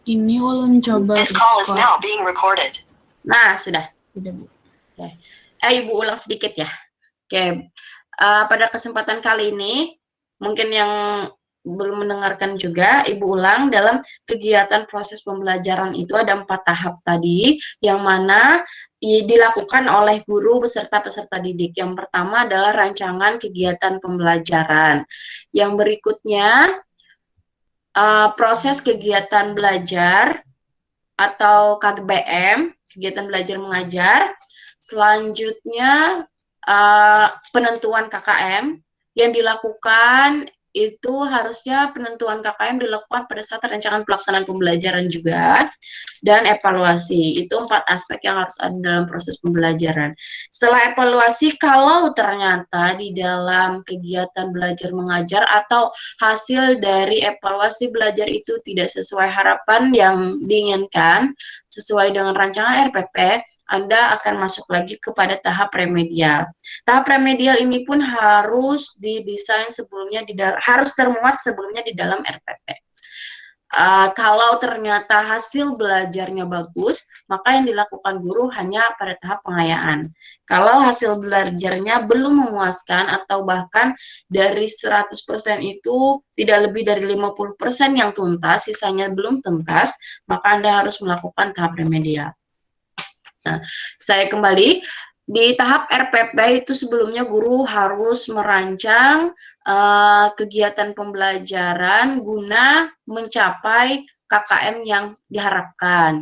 Ini ulun coba This call is now being recorded. Nah, sudah. Sudah, Bu. Oke. Ibu ulang sedikit ya. Oke. Pada kesempatan kali ini, mungkin yang belum mendengarkan juga, Ibu ulang dalam kegiatan proses pembelajaran itu ada 4 tahap tadi, yang mana dilakukan oleh guru beserta peserta didik. Yang pertama adalah rancangan kegiatan pembelajaran. Yang berikutnya, proses kegiatan belajar atau KBM, kegiatan belajar mengajar. Selanjutnya penentuan KKM yang dilakukan itu harusnya penentuan KKM dilakukan pada saat rancangan pelaksanaan pembelajaran juga, dan evaluasi. Itu 4 aspek yang harus ada dalam proses pembelajaran. Setelah evaluasi, kalau ternyata di dalam kegiatan belajar mengajar atau hasil dari evaluasi belajar itu tidak sesuai harapan yang diinginkan, sesuai dengan rancangan RPP, Anda akan masuk lagi kepada tahap remedial. Tahap remedial ini pun harus didesain sebelumnya, harus termuat sebelumnya di dalam RPP. Kalau ternyata hasil belajarnya bagus, maka yang dilakukan guru hanya pada tahap pengayaan. Kalau hasil belajarnya belum memuaskan atau bahkan dari 100% itu tidak lebih dari 50% yang tuntas, sisanya belum tuntas, maka Anda harus melakukan tahap remedial. Nah, saya kembali di tahap RPP itu sebelumnya guru harus merancang kegiatan pembelajaran guna mencapai KKM yang diharapkan.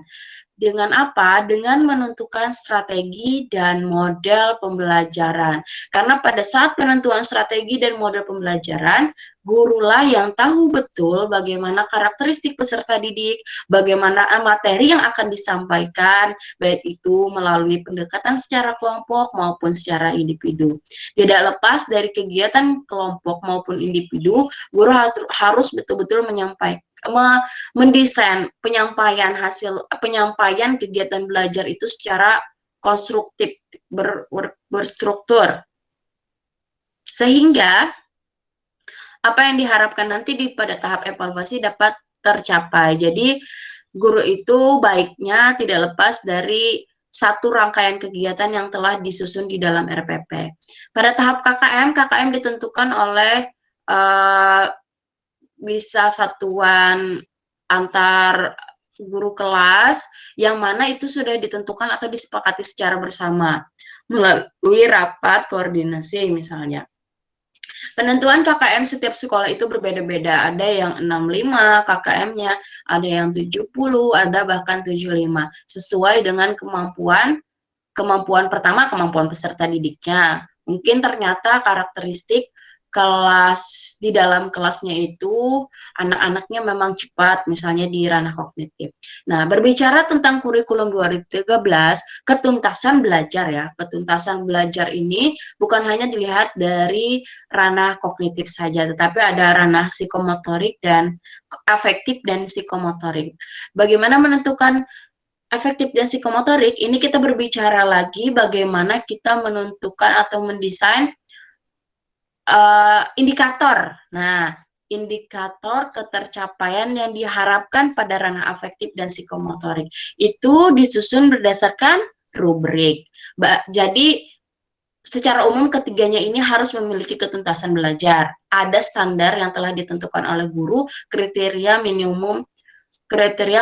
Dengan apa? Dengan menentukan strategi dan model pembelajaran. Karena pada saat penentuan strategi dan model pembelajaran, gurulah yang tahu betul bagaimana karakteristik peserta didik, bagaimana materi yang akan disampaikan, baik itu melalui pendekatan secara kelompok maupun secara individu. Tidak lepas dari kegiatan kelompok maupun individu, guru harus betul-betul mendesain penyampaian kegiatan belajar itu secara konstruktif, berstruktur, sehingga apa yang diharapkan nanti pada tahap evaluasi dapat tercapai. Jadi guru itu baiknya tidak lepas dari satu rangkaian kegiatan yang telah disusun di dalam RPP. Pada tahap KKM, KKM ditentukan oleh bisa satuan antar guru kelas, yang mana itu sudah ditentukan atau disepakati secara bersama melalui rapat koordinasi misalnya. Penentuan KKM setiap sekolah itu berbeda-beda, ada yang 65 KKM-nya, ada yang 70, ada bahkan 75, sesuai dengan kemampuan pertama, kemampuan peserta didiknya. Mungkin ternyata karakteristik kelas di dalam kelasnya itu anak-anaknya memang cepat, misalnya di ranah kognitif. Nah, berbicara tentang kurikulum 2013, ketuntasan belajar ya. Ketuntasan belajar ini bukan hanya dilihat dari ranah kognitif saja, tetapi ada ranah psikomotorik dan afektif dan psikomotorik. Bagaimana menentukan afektif dan psikomotorik? Ini kita berbicara lagi bagaimana kita menentukan atau mendesain indikator. Nah, indikator ketercapaian yang diharapkan pada ranah afektif dan psikomotorik itu disusun berdasarkan rubrik. Jadi secara umum ketiganya ini harus memiliki ketuntasan belajar. Ada standar yang telah ditentukan oleh guru, kriteria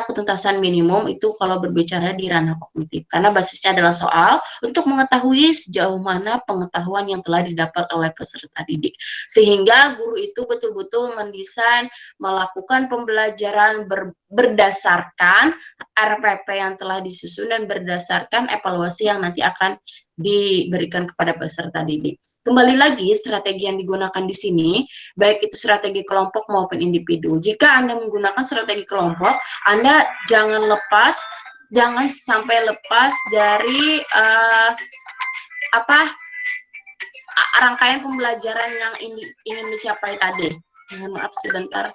ketuntasan minimum itu kalau berbicara di ranah kognitif, karena basisnya adalah soal untuk mengetahui sejauh mana pengetahuan yang telah didapat oleh peserta didik, sehingga guru itu betul-betul mendesain, melakukan pembelajaran berdasarkan RPP yang telah disusun dan berdasarkan evaluasi yang nanti akan diberikan kepada peserta didik. Kembali lagi, strategi yang digunakan di sini, baik itu strategi kelompok maupun individu. Jika Anda menggunakan strategi kelompok, Anda jangan sampai lepas dari rangkaian pembelajaran yang ingin dicapai tadi. Mohon maaf sebentar.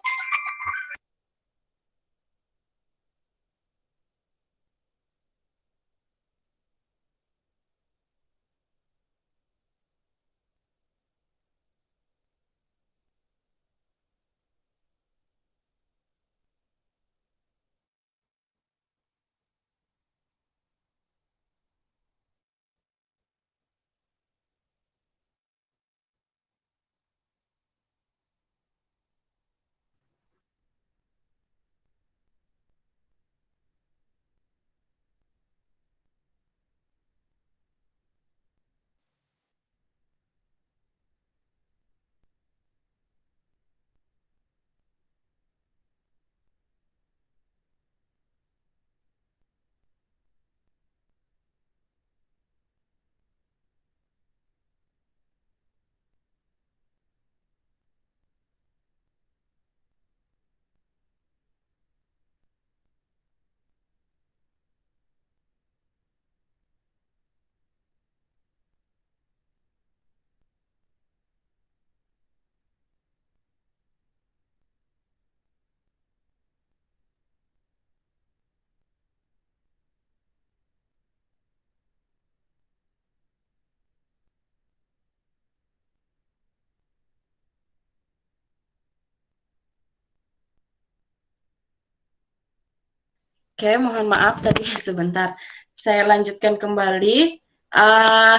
Oke, mohon maaf tadi sebentar. Saya lanjutkan kembali. Eh,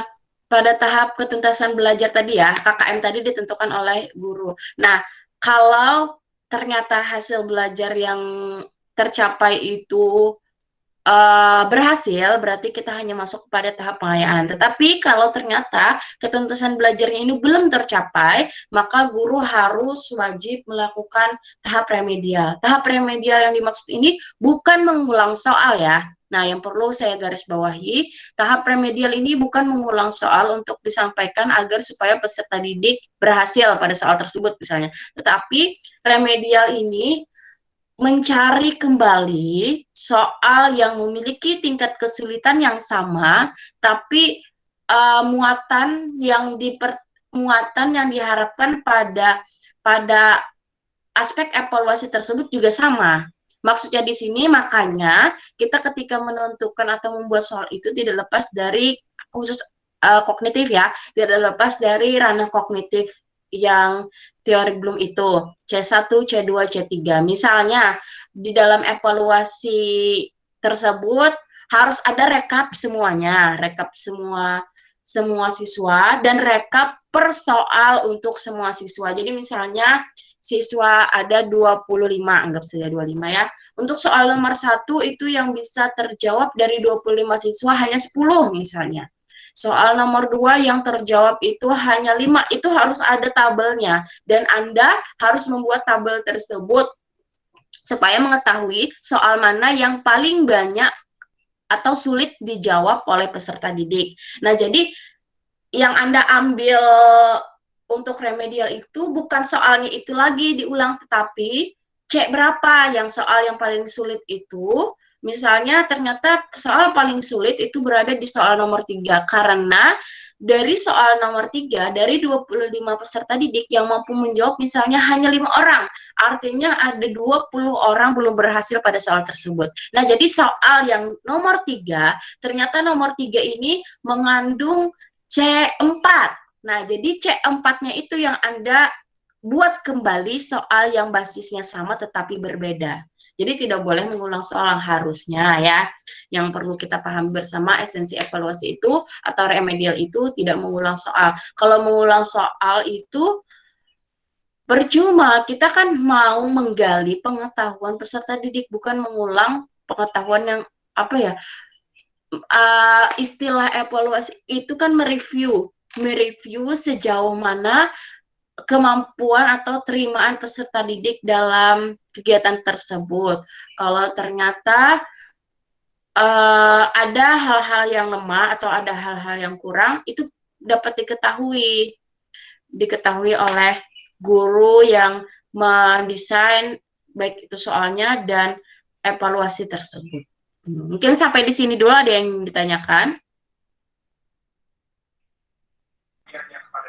pada tahap ketuntasan belajar tadi ya, KKM tadi ditentukan oleh guru. Nah, kalau ternyata hasil belajar yang tercapai itu berhasil, berarti kita hanya masuk kepada tahap pengayaan. Tetapi kalau ternyata ketuntasan belajarnya ini belum tercapai, maka guru harus wajib melakukan tahap remedial. Tahap remedial yang dimaksud ini bukan mengulang soal ya. Nah, yang perlu saya garis bawahi, tahap remedial ini bukan mengulang soal untuk disampaikan agar supaya peserta didik berhasil pada soal tersebut misalnya. Tetapi remedial ini mencari kembali soal yang memiliki tingkat kesulitan yang sama, tapi muatan yang diharapkan pada aspek evaluasi tersebut juga sama. Maksudnya di sini makanya kita ketika menentukan atau membuat soal itu tidak lepas dari khusus kognitif ya, tidak lepas dari ranah kognitif yang teori Bloom itu C1, C2, C3. Misalnya di dalam evaluasi tersebut harus ada rekap semuanya, rekap semua siswa dan rekap per soal untuk semua siswa. Jadi misalnya siswa ada 25, anggap saja 25 ya. Untuk soal nomor 1 itu yang bisa terjawab dari 25 siswa hanya 10 misalnya. Soal nomor 2 yang terjawab itu hanya 5, itu harus ada tabelnya. Dan Anda harus membuat tabel tersebut supaya mengetahui soal mana yang paling banyak atau sulit dijawab oleh peserta didik. Nah, jadi yang Anda ambil untuk remedial itu bukan soalnya itu lagi diulang, tetapi cek berapa yang soal yang paling sulit itu. Misalnya ternyata soal paling sulit itu berada di soal nomor 3, karena dari soal nomor 3, dari 25 peserta didik yang mampu menjawab misalnya hanya 5 orang. Artinya ada 20 orang belum berhasil pada soal tersebut. Nah, jadi soal yang nomor 3, ternyata nomor 3 ini mengandung C4. Nah, jadi C4-nya itu yang Anda buat kembali soal yang basisnya sama tetapi berbeda. Jadi tidak boleh mengulang soal yang harusnya ya. Yang perlu kita pahami bersama, esensi evaluasi itu atau remedial itu tidak mengulang soal. Kalau mengulang soal itu percuma, kita kan mau menggali pengetahuan peserta didik, bukan mengulang pengetahuan yang apa ya, istilah evaluasi itu kan mereview sejauh mana kemampuan atau terimaan peserta didik dalam kegiatan tersebut. Kalau ternyata ada hal-hal yang lemah atau ada hal-hal yang kurang, itu dapat diketahui oleh guru yang mendesain baik itu soalnya dan evaluasi tersebut. Mungkin sampai di sini dulu ada yang ditanyakan.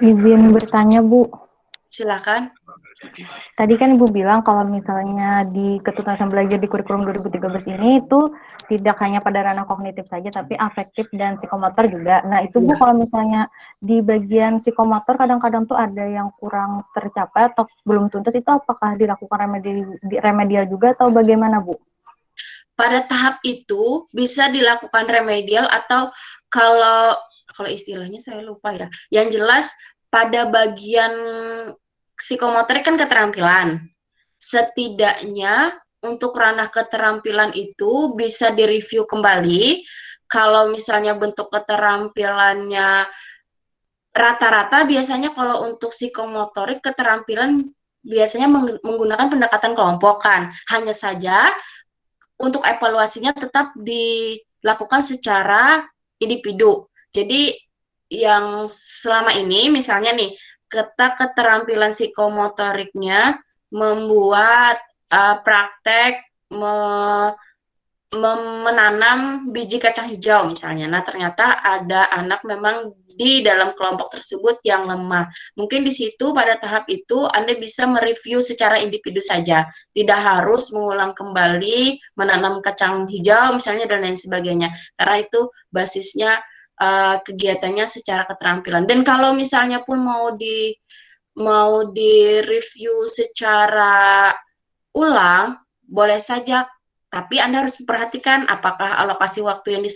Izin bertanya, Bu. Silakan. Tadi kan Ibu bilang kalau misalnya di ketuntasan belajar di kurikulum 2013 ini itu tidak hanya pada ranah kognitif saja, tapi afektif dan psikomotor juga. Nah, itu Bu, kalau misalnya di bagian psikomotor kadang-kadang tuh ada yang kurang tercapai atau belum tuntas, itu apakah dilakukan remedial juga atau bagaimana, Bu? Pada tahap itu bisa dilakukan remedial atau kalau istilahnya saya lupa ya. Yang jelas pada bagian psikomotorik kan keterampilan. Setidaknya untuk ranah keterampilan itu bisa direview kembali. Kalau misalnya bentuk keterampilannya rata-rata, biasanya kalau untuk psikomotorik keterampilan biasanya menggunakan pendekatan kelompokan. Hanya saja untuk evaluasinya tetap dilakukan secara individu. Jadi yang selama ini misalnya nih, keterampilan psikomotoriknya membuat praktek menanam biji kacang hijau misalnya. Nah, ternyata ada anak memang di dalam kelompok tersebut yang lemah. Mungkin di situ pada tahap itu Anda bisa mereview secara individu saja. Tidak harus mengulang kembali menanam kacang hijau misalnya dan lain sebagainya. Karena itu basisnya kegiatannya secara keterampilan. Dan kalau misalnya pun mau di review secara ulang, boleh saja Tapi Anda harus memperhatikan apakah alokasi waktu yang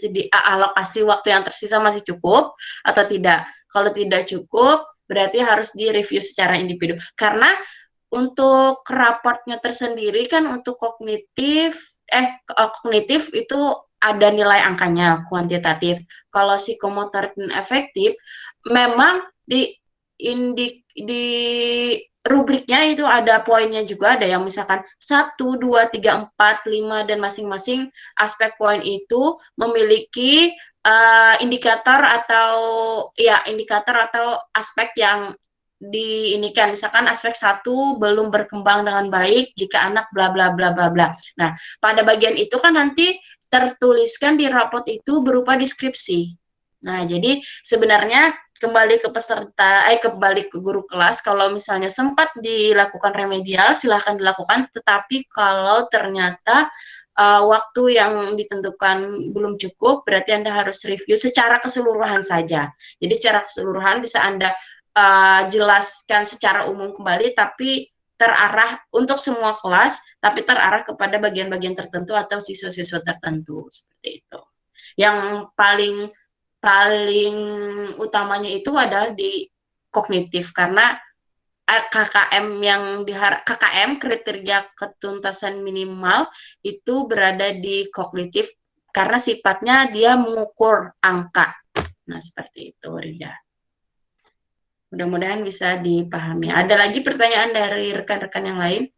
tersisa masih cukup atau tidak. Kalau tidak cukup, berarti harus direview secara individu. Karena untuk raportnya tersendiri kan untuk kognitif itu ada nilai angkanya, kuantitatif. Kalau psikomotorik dan efektif, memang di rubriknya itu ada poinnya juga, ada yang misalkan 1, 2, 3, 4, 5, dan masing-masing aspek poin itu memiliki indikator atau aspek yang diinikan. Misalkan aspek 1 belum berkembang dengan baik jika anak bla bla bla bla bla. Nah, pada bagian itu kan nanti tertuliskan di raport itu berupa deskripsi. Nah, jadi sebenarnya kembali ke guru kelas, kalau misalnya sempat dilakukan remedial, silahkan dilakukan, tetapi kalau ternyata waktu yang ditentukan belum cukup, berarti Anda harus review secara keseluruhan saja. Jadi secara keseluruhan bisa Anda jelaskan secara umum kembali, tapi terarah untuk semua kelas, tapi terarah kepada bagian-bagian tertentu atau siswa-siswa tertentu, seperti itu. Yang paling utamanya itu adalah di kognitif, karena KKM kriteria ketuntasan minimal itu berada di kognitif karena sifatnya dia mengukur angka. Nah, seperti itu, Rida. Mudah-mudahan bisa dipahami. Ada lagi pertanyaan dari rekan-rekan yang lain?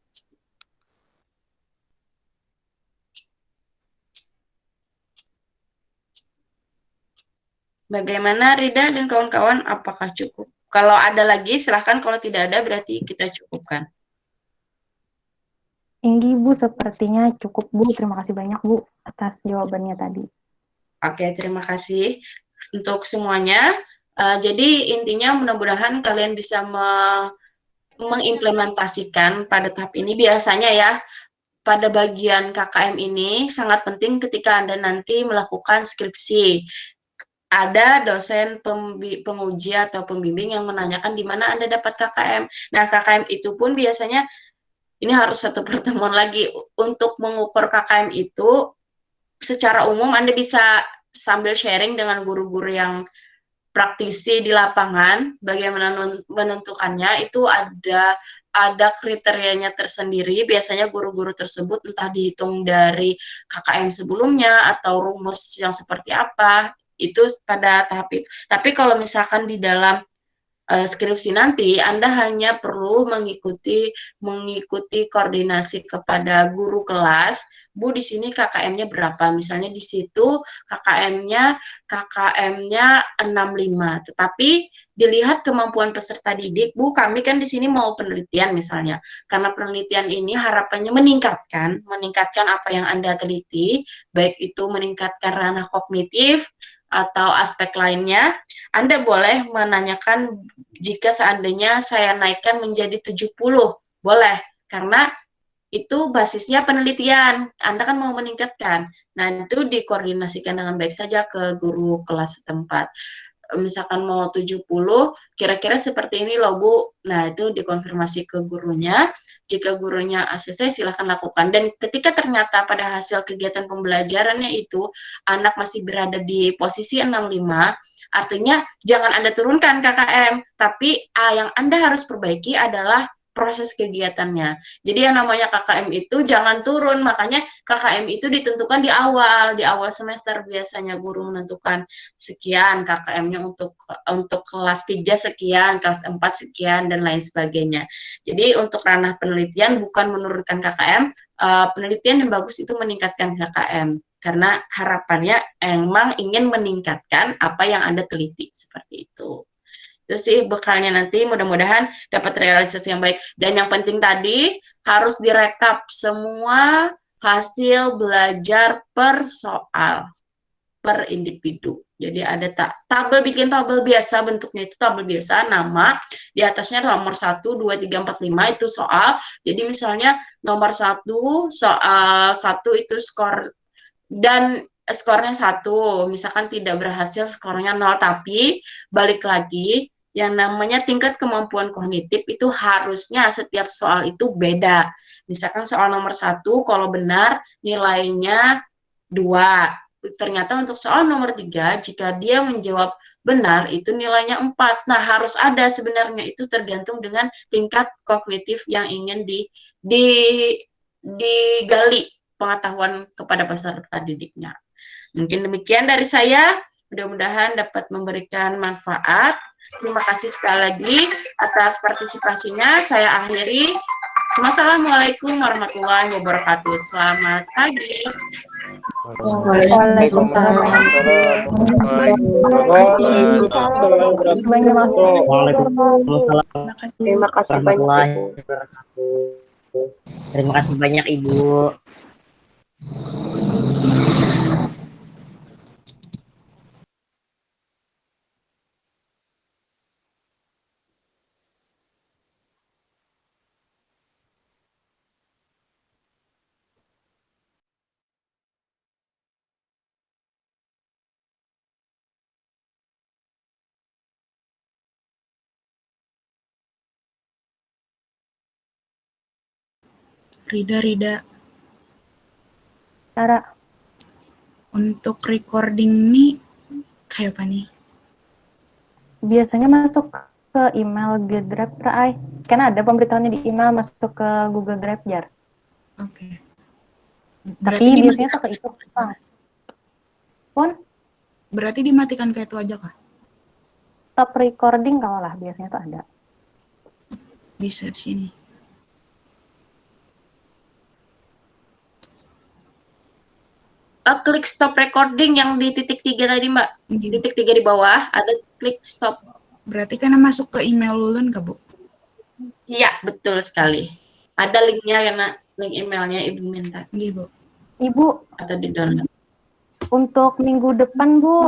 Bagaimana Rida dan kawan-kawan, apakah cukup? Kalau ada lagi silahkan, kalau tidak ada berarti kita cukupkan. Inggi Bu, sepertinya cukup Bu. Terima kasih banyak Bu atas jawabannya tadi. Oke, terima kasih untuk semuanya. Jadi intinya mudah-mudahan kalian bisa mengimplementasikan pada tahap ini. Biasanya ya, pada bagian KKM ini sangat penting ketika Anda nanti melakukan skripsi. Ada dosen penguji atau pembimbing yang menanyakan di mana Anda dapat KKM. Nah, KKM itu pun biasanya ini harus satu pertemuan lagi. Untuk mengukur KKM itu secara umum Anda bisa sambil sharing dengan guru-guru yang praktisi di lapangan, bagaimana menentukannya. Itu ada kriterianya tersendiri. Biasanya guru-guru tersebut entah dihitung dari KKM sebelumnya atau rumus yang seperti apa, itu pada tahap itu. Tapi kalau misalkan di dalam skripsi nanti, Anda hanya perlu mengikuti koordinasi kepada guru kelas. Bu, di sini KKM-nya berapa? Misalnya di situ KKM-nya 65. Tetapi dilihat kemampuan peserta didik, Bu, kami kan di sini mau penelitian misalnya. Karena penelitian ini harapannya meningkatkan apa yang Anda teliti, baik itu meningkatkan ranah kognitif atau aspek lainnya. Anda boleh menanyakan jika seandainya saya naikkan menjadi 70, boleh, karena itu basisnya penelitian, Anda kan mau meningkatkan. Nah, itu dikoordinasikan dengan baik saja ke guru kelas setempat. Misalkan mau 70, kira-kira seperti ini loh Bu. Nah, itu dikonfirmasi ke gurunya. Jika gurunya ACC, silahkan lakukan. Dan ketika ternyata pada hasil kegiatan pembelajarannya itu, anak masih berada di posisi 65, artinya jangan Anda turunkan KKM, tapi yang Anda harus perbaiki adalah proses kegiatannya. Jadi yang namanya KKM itu jangan turun, makanya KKM itu ditentukan di awal semester. Biasanya guru menentukan sekian KKM-nya untuk kelas 3 sekian, kelas 4 sekian, dan lain sebagainya. Jadi untuk ranah penelitian bukan menurunkan KKM, penelitian yang bagus itu meningkatkan KKM. Karena harapannya emang ingin meningkatkan apa yang Anda teliti, seperti itu. Itu sih bekalnya nanti, mudah-mudahan dapat realisasi yang baik. Dan yang penting tadi, harus direkap semua hasil belajar per soal, per individu. Jadi ada bikin tabel biasa, bentuknya itu tabel biasa, nama, di atasnya nomor 1, 2, 3, 4, 5 itu soal. Jadi misalnya nomor 1, soal 1 itu skor, dan skornya 1, misalkan tidak berhasil skornya 0, tapi balik lagi Yang namanya tingkat kemampuan kognitif itu harusnya setiap soal itu beda. Misalkan soal nomor 1, kalau benar nilainya 2. Ternyata untuk soal nomor 3, jika dia menjawab benar, itu nilainya 4. Nah, harus ada sebenarnya, itu tergantung dengan tingkat kognitif yang ingin digali pengetahuan kepada peserta didiknya. Mungkin demikian dari saya, mudah-mudahan dapat memberikan manfaat. Terima kasih sekali lagi atas partisipasinya. Saya akhiri. Assalamualaikum warahmatullahi wabarakatuh. Selamat pagi. Waalaikumsalam. Terima kasih. Terima kasih banyak. Terima kasih banyak Ibu. Rida, Cara untuk recording nih kayak apa nih? biasanya masuk ke email Google Drive, Rai. Kan ada pemberitahuannya di email masuk ke Google Drive, Jar. Oke. Tapi biasanya tuh ke itu. Pun Berarti dimatikan kayak itu aja kah? stop recording kalau lah biasanya tuh ada. Bisa di sini. Klik stop recording yang di titik 3 tadi, Mbak. Gitu. Titik 3 di bawah, ada klik stop. Berarti kan masuk ke email Lulun kah, Bu? Iya, betul sekali. Ada linknya, karena link emailnya Ibu minta. Gitu, Bu. Ibu, Atau di download. untuk minggu depan, Bu,